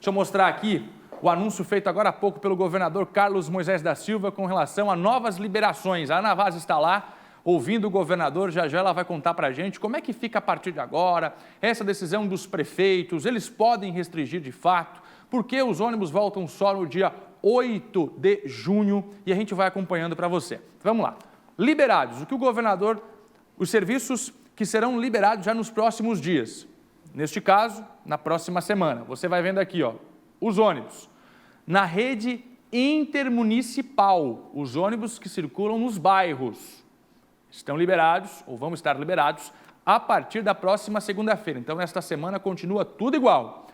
Deixa eu mostrar aqui o anúncio feito agora há pouco pelo governador Carlos Moisés da Silva com relação a novas liberações. A Ana Vaz está lá, ouvindo o governador, já já ela vai contar para a gente como é que fica a partir de agora, essa decisão dos prefeitos, eles podem restringir de fato, porque os ônibus voltam só no dia 8 de junho e a gente vai acompanhando para você. Vamos lá. Liberados, o que o governador, os serviços que serão liberados já nos próximos dias. Neste caso, na próxima semana. Você vai vendo aqui, ó, os ônibus. Na rede intermunicipal, os ônibus que circulam nos bairros estão liberados, ou vão estar liberados, a partir da próxima segunda-feira. Então, nesta semana, continua tudo igual.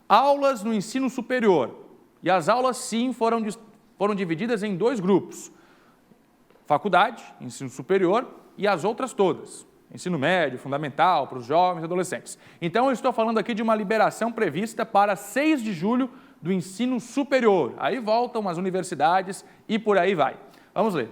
Aulas no ensino superior. E as aulas, sim, foram divididas em dois grupos. Faculdade, ensino superior e as outras todas. Ensino médio, fundamental, para os jovens e adolescentes. Então, eu estou falando aqui de uma liberação prevista para 6 de julho do ensino superior. Aí voltam as universidades e por aí vai. Vamos ler.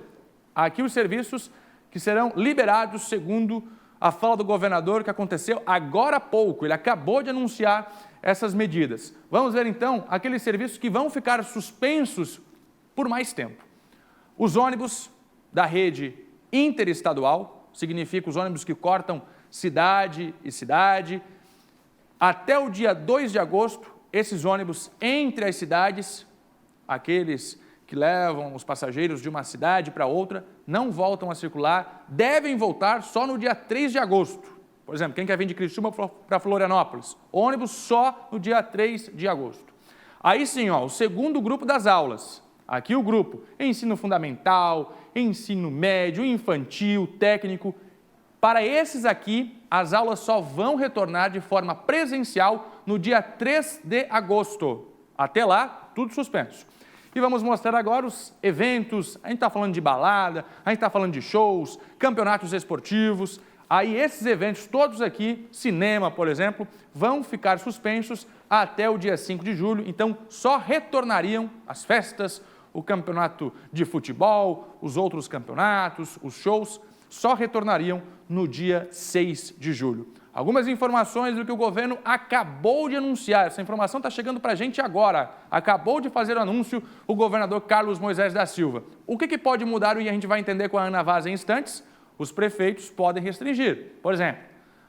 Aqui os serviços que serão liberados segundo a fala do governador que aconteceu agora há pouco. Ele acabou de anunciar essas medidas. Vamos ver então aqueles serviços que vão ficar suspensos por mais tempo. Os ônibus da rede interestadual, significa os ônibus que cortam cidade e cidade, até o dia 2 de agosto, esses ônibus entre as cidades, aqueles que levam os passageiros de uma cidade para outra, não voltam a circular, devem voltar só no dia 3 de agosto. Por exemplo, quem quer vir de Criciúma para Florianópolis, ônibus só no dia 3 de agosto. Aí sim, ó, o segundo grupo das aulas. Aqui o grupo ensino fundamental, ensino médio, infantil, técnico. Para esses aqui, as aulas só vão retornar de forma presencial no dia 3 de agosto. Até lá, tudo suspenso. E vamos mostrar agora os eventos. A gente está falando de balada, a gente está falando de shows, campeonatos esportivos. Aí esses eventos todos aqui, cinema, por exemplo, vão ficar suspensos até o dia 5 de julho. Então, só retornariam as festas, o campeonato de futebol, os outros campeonatos, os shows, só retornariam no dia 6 de julho. Algumas informações do que o governo acabou de anunciar. Essa informação está chegando para a gente agora. Acabou de fazer o anúncio o governador Carlos Moisés da Silva. O que pode mudar e a gente vai entender com a Ana Vaz em instantes? Os prefeitos podem restringir. Por exemplo,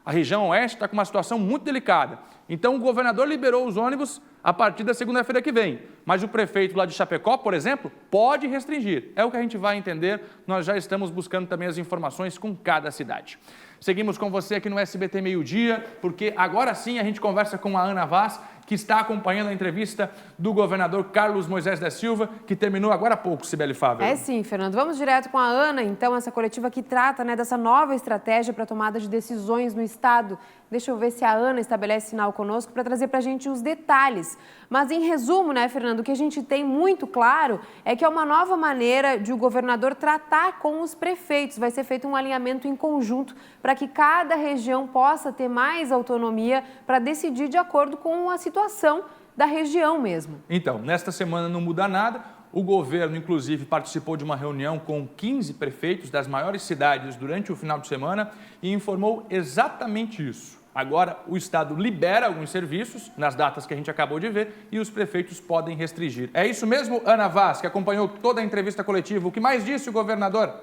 a região oeste está com uma situação muito delicada. Então, o governador liberou os ônibus a partir da segunda-feira que vem. Mas o prefeito lá de Chapecó, por exemplo, pode restringir. É o que a gente vai entender. Nós já estamos buscando também as informações com cada cidade. Seguimos com você aqui no SBT Meio Dia, porque agora sim a gente conversa com a Ana Vaz, que está acompanhando a entrevista do governador Carlos Moisés da Silva, que terminou agora há pouco, Cibele Fábio. É sim, Fernando. Vamos direto com a Ana, então, essa coletiva que trata dessa nova estratégia para a tomada de decisões no Estado. Deixa eu ver se a Ana estabelece sinal conosco para trazer para a gente os detalhes. Mas, em resumo, Fernando, o que a gente tem muito claro é que é uma nova maneira de o governador tratar com os prefeitos. Vai ser feito um alinhamento em conjunto para que cada região possa ter mais autonomia para decidir de acordo com a situação da região mesmo. Então, nesta semana não muda nada. O governo, inclusive, participou de uma reunião com 15 prefeitos das maiores cidades durante o final de semana e informou exatamente isso. Agora, o Estado libera alguns serviços, nas datas que a gente acabou de ver, e os prefeitos podem restringir. É isso mesmo, Ana Vaz, que acompanhou toda a entrevista coletiva. O que mais disse o governador?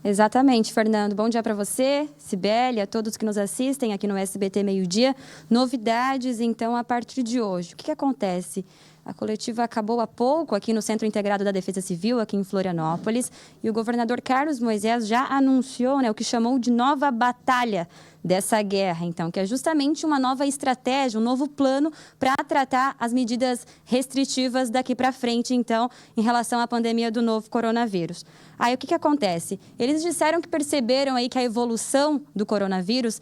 Exatamente, Fernando. Bom dia para você, Cibele, a todos que nos assistem aqui no SBT Meio Dia. Novidades, então, a partir de hoje. O que acontece? A coletiva acabou há pouco aqui no Centro Integrado da Defesa Civil, aqui em Florianópolis, e o governador Carlos Moisés já anunciou o que chamou de nova batalha dessa guerra, então, que é justamente uma nova estratégia, um novo plano para tratar as medidas restritivas daqui para frente, então, em relação à pandemia do novo coronavírus. Aí, o que acontece? Eles disseram que perceberam aí que a evolução do coronavírus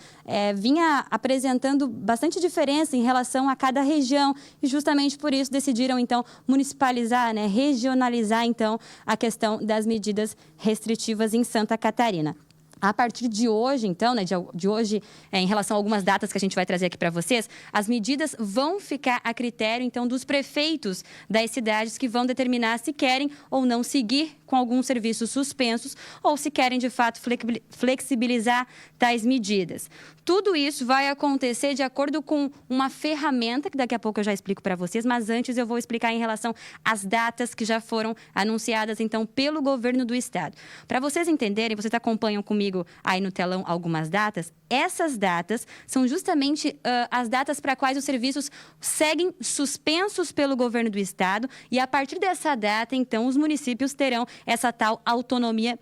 vinha apresentando bastante diferença em relação a cada região e justamente por isso decidiram, então, municipalizar, regionalizar, então, a questão das medidas restritivas em Santa Catarina. A partir de hoje, então, de hoje, em relação a algumas datas que a gente vai trazer aqui para vocês, as medidas vão ficar a critério, então, dos prefeitos das cidades que vão determinar se querem ou não seguir com alguns serviços suspensos ou se querem, de fato, flexibilizar tais medidas. Tudo isso vai acontecer de acordo com uma ferramenta, que daqui a pouco eu já explico para vocês, mas antes eu vou explicar em relação às datas que já foram anunciadas, então, pelo governo do estado. Para vocês entenderem, vocês acompanham comigo aí no telão algumas datas, essas datas são justamente as datas para quais os serviços seguem suspensos pelo governo do estado e, a partir dessa data, então, os municípios terão essa tal autonomia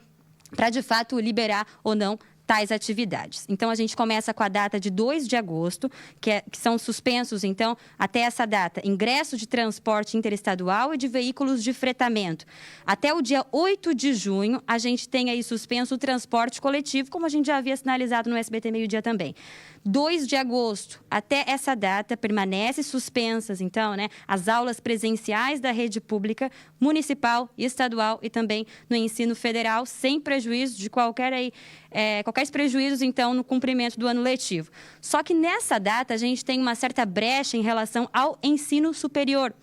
para, de fato, liberar ou não tais atividades. Então, a gente começa com a data de 2 de agosto, que são suspensos, então, até essa data, ingresso de transporte interestadual e de veículos de fretamento. Até o dia 8 de junho, a gente tem aí suspenso o transporte coletivo, como a gente já havia sinalizado no SBT Meio-Dia também. 2 de agosto, até essa data, permanece suspensas, então, as aulas presenciais da rede pública, municipal, estadual e também no ensino federal, sem prejuízo de qualquer prejuízos, então, no cumprimento do ano letivo. Só que nessa data, a gente tem uma certa brecha em relação ao ensino superior.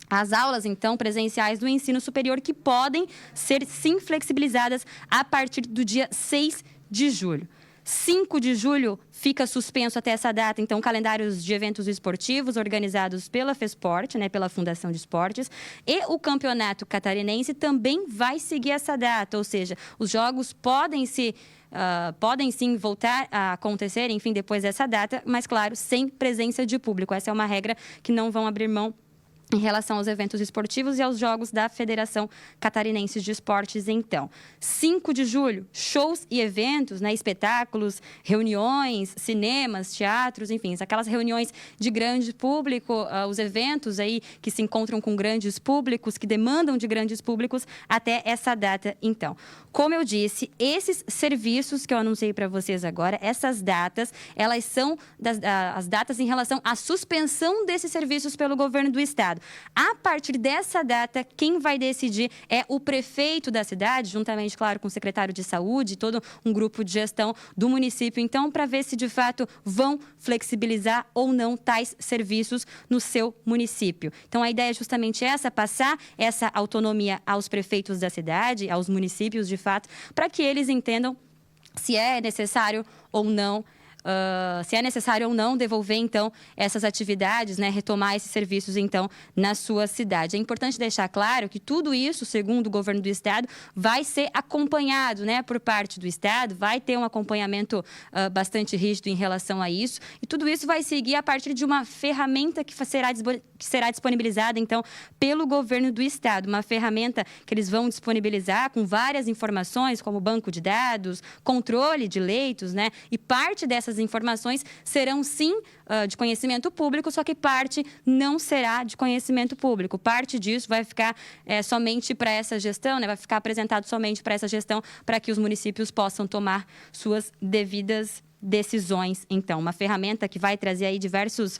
As aulas, então, presenciais do ensino superior que podem ser, sim, flexibilizadas a partir do dia 6 de julho. 5 de julho fica suspenso até essa data, então, calendários de eventos esportivos organizados pela FESPORT, pela Fundação de Esportes, e o Campeonato Catarinense também vai seguir essa data, ou seja, os jogos podem sim voltar a acontecer, enfim, depois dessa data, mas, claro, sem presença de público. Essa é uma regra que não vão abrir mão em relação aos eventos esportivos e aos jogos da Federação Catarinense de Esportes, então. 5 de julho, shows e eventos, espetáculos, reuniões, cinemas, teatros, enfim, aquelas reuniões de grande público, os eventos aí que se encontram com grandes públicos, que demandam de grandes públicos até essa data, então. Como eu disse, esses serviços que eu anunciei para vocês agora, essas datas, elas são as datas em relação à suspensão desses serviços pelo governo do estado. A partir dessa data, quem vai decidir é o prefeito da cidade, juntamente, claro, com o secretário de saúde, todo um grupo de gestão do município, então, para ver se, de fato, vão flexibilizar ou não tais serviços no seu município. Então, a ideia é justamente essa, passar essa autonomia aos prefeitos da cidade, aos municípios, de fato, para que eles entendam se é necessário ou não devolver, então, essas atividades, retomar esses serviços, então, na sua cidade. É importante deixar claro que tudo isso, segundo o governo do estado, vai ser acompanhado, por parte do estado, vai ter um acompanhamento bastante rígido em relação a isso, e tudo isso vai seguir a partir de uma ferramenta que será disponibilizada, então, pelo governo do estado, uma ferramenta que eles vão disponibilizar com várias informações, como banco de dados, controle de leitos, e parte dessas informações serão, sim, de conhecimento público, só que parte não será de conhecimento público. Parte disso vai ficar somente para essa gestão, vai ficar apresentado somente para essa gestão, para que os municípios possam tomar suas devidas decisões. Então, uma ferramenta que vai trazer aí diversos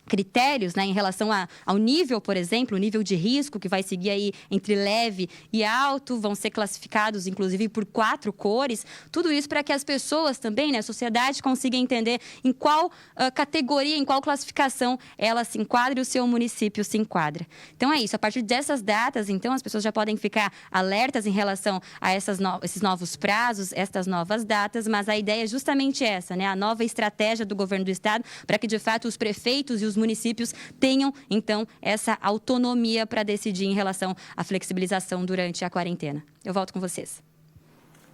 critérios, em relação ao nível, por exemplo, o nível de risco que vai seguir aí entre leve e alto, vão ser classificados, inclusive, por 4 cores. Tudo isso para que as pessoas também, a sociedade, consiga entender em qual categoria, em qual classificação ela se enquadra e o seu município se enquadra. Então, é isso. A partir dessas datas, então, as pessoas já podem ficar alertas em relação a esses novos prazos, estas novas datas, mas a ideia é justamente essa, a nova estratégia do governo do estado para que, de fato, os prefeitos e os municípios tenham, então, essa autonomia para decidir em relação à flexibilização durante a quarentena. Eu volto com vocês.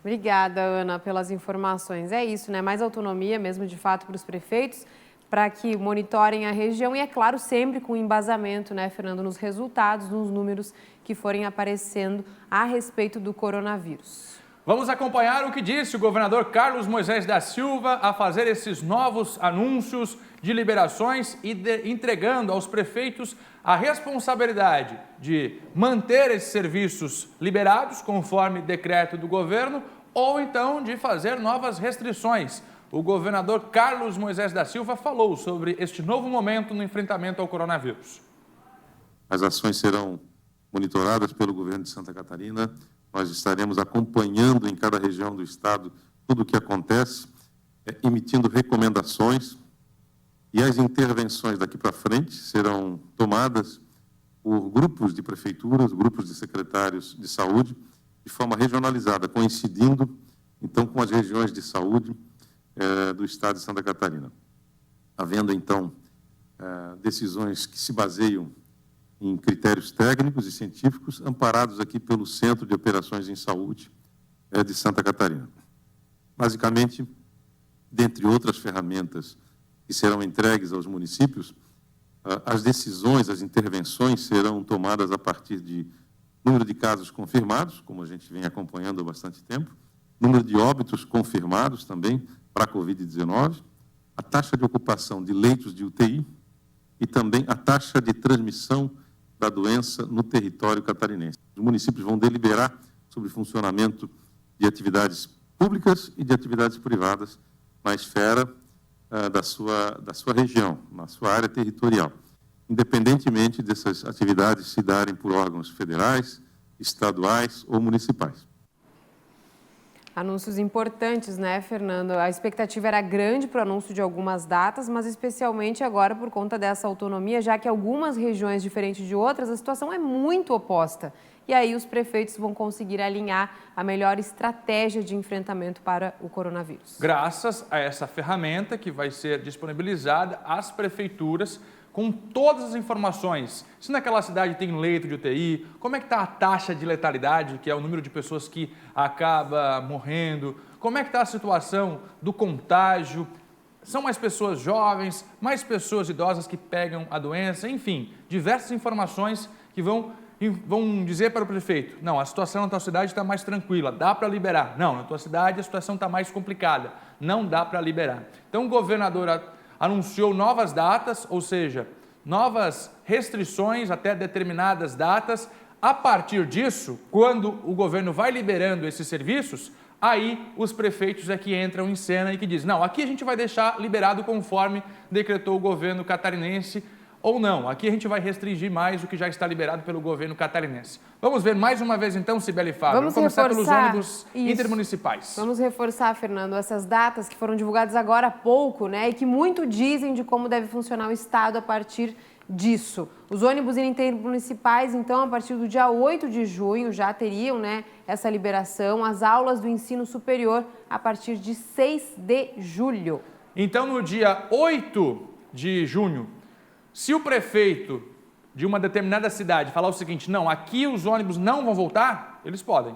Obrigada, Ana, pelas informações. É isso, mais autonomia mesmo, de fato, para os prefeitos, para que monitorem a região e, é claro, sempre com embasamento, Fernando, nos resultados, nos números que forem aparecendo a respeito do coronavírus. Vamos acompanhar o que disse o governador Carlos Moisés da Silva a fazer esses novos anúncios de liberações e entregando aos prefeitos a responsabilidade de manter esses serviços liberados conforme decreto do governo ou então de fazer novas restrições. O governador Carlos Moisés da Silva falou sobre este novo momento no enfrentamento ao coronavírus. As ações serão monitoradas pelo governo de Santa Catarina. Nós estaremos acompanhando em cada região do estado tudo o que acontece, emitindo recomendações, e as intervenções daqui para frente serão tomadas por grupos de prefeituras, grupos de secretários de saúde, de forma regionalizada, coincidindo, então, com as regiões de saúde, do Estado de Santa Catarina. Havendo, então, decisões que se baseiam em critérios técnicos e científicos, amparados aqui pelo Centro de Operações em Saúde de Santa Catarina. Basicamente, dentre outras ferramentas que serão entregues aos municípios, as decisões, as intervenções serão tomadas a partir de número de casos confirmados, como a gente vem acompanhando há bastante tempo, número de óbitos confirmados também para a Covid-19, a taxa de ocupação de leitos de UTI e também a taxa de transmissão da doença no território catarinense. Os municípios vão deliberar sobre o funcionamento de atividades públicas e de atividades privadas na esfera da sua região, na sua área territorial, independentemente dessas atividades se darem por órgãos federais, estaduais ou municipais. Anúncios importantes, né, Fernando? A expectativa era grande para o anúncio de algumas datas, mas especialmente agora por conta dessa autonomia, já que algumas regiões, diferentes de outras, a situação é muito oposta. E aí os prefeitos vão conseguir alinhar a melhor estratégia de enfrentamento para o coronavírus. Graças a essa ferramenta que vai ser disponibilizada às prefeituras com todas as informações. Se naquela cidade tem leito de UTI, como é que está a taxa de letalidade, que é o número de pessoas que acaba morrendo, como é que está a situação do contágio, são mais pessoas jovens, mais pessoas idosas que pegam a doença, enfim, diversas informações que vão dizer para o prefeito, não, a situação na tua cidade está mais tranquila, dá para liberar. Não, na tua cidade a situação está mais complicada, não dá para liberar. Então o governador anunciou novas datas, ou seja, novas restrições até determinadas datas. A partir disso, quando o governo vai liberando esses serviços, aí os prefeitos é que entram em cena e que dizem, não, aqui a gente vai deixar liberado conforme decretou o governo catarinense, ou não, aqui a gente vai restringir mais o que já está liberado pelo governo catarinense. Vamos ver mais uma vez então, Cibele e Fábio. Vamos começar reforçar pelos ônibus isso. intermunicipais. Vamos reforçar, Fernando, essas datas que foram divulgadas agora há pouco, né, e que muito dizem de como deve funcionar o Estado a partir disso. Os ônibus intermunicipais, então, a partir do dia 8 de junho já teriam, né, essa liberação. As aulas do ensino superior a partir de 6 de julho. Então, no dia 8 de junho, se o prefeito de uma determinada cidade falar o seguinte, não, aqui os ônibus não vão voltar, eles podem.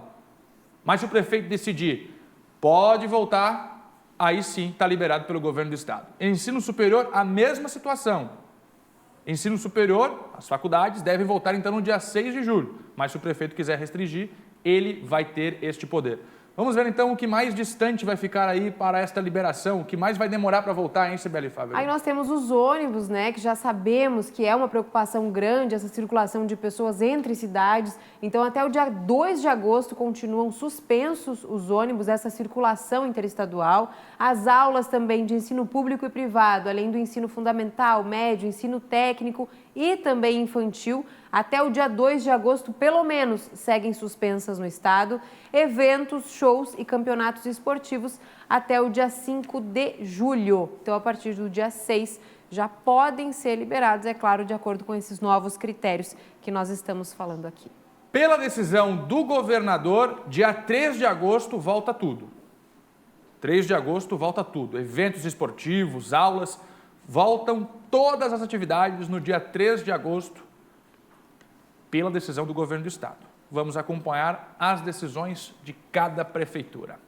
Mas se o prefeito decidir, pode voltar, aí sim está liberado pelo governo do estado. Ensino superior, a mesma situação. Ensino superior, as faculdades devem voltar então no dia 6 de julho, mas se o prefeito quiser restringir, ele vai ter este poder. Vamos ver então o que mais distante vai ficar aí para esta liberação, o que mais vai demorar para voltar, hein, Cibele e Fábio? Aí nós temos os ônibus, né, que já sabemos que é uma preocupação grande, essa circulação de pessoas entre cidades. Então, até o dia 2 de agosto continuam suspensos os ônibus, essa circulação interestadual. As aulas também de ensino público e privado, além do ensino fundamental, médio, ensino técnico e também infantil, até o dia 2 de agosto, pelo menos, seguem suspensas no estado. Eventos, shows e campeonatos esportivos até o dia 5 de julho. Então, a partir do dia 6, já podem ser liberados, é claro, de acordo com esses novos critérios que nós estamos falando aqui. Pela decisão do governador, dia 3 de agosto volta tudo. 3 de agosto volta tudo. Eventos esportivos, aulas, voltam todas as atividades no dia 3 de agosto, pela decisão do governo do estado. Vamos acompanhar as decisões de cada prefeitura.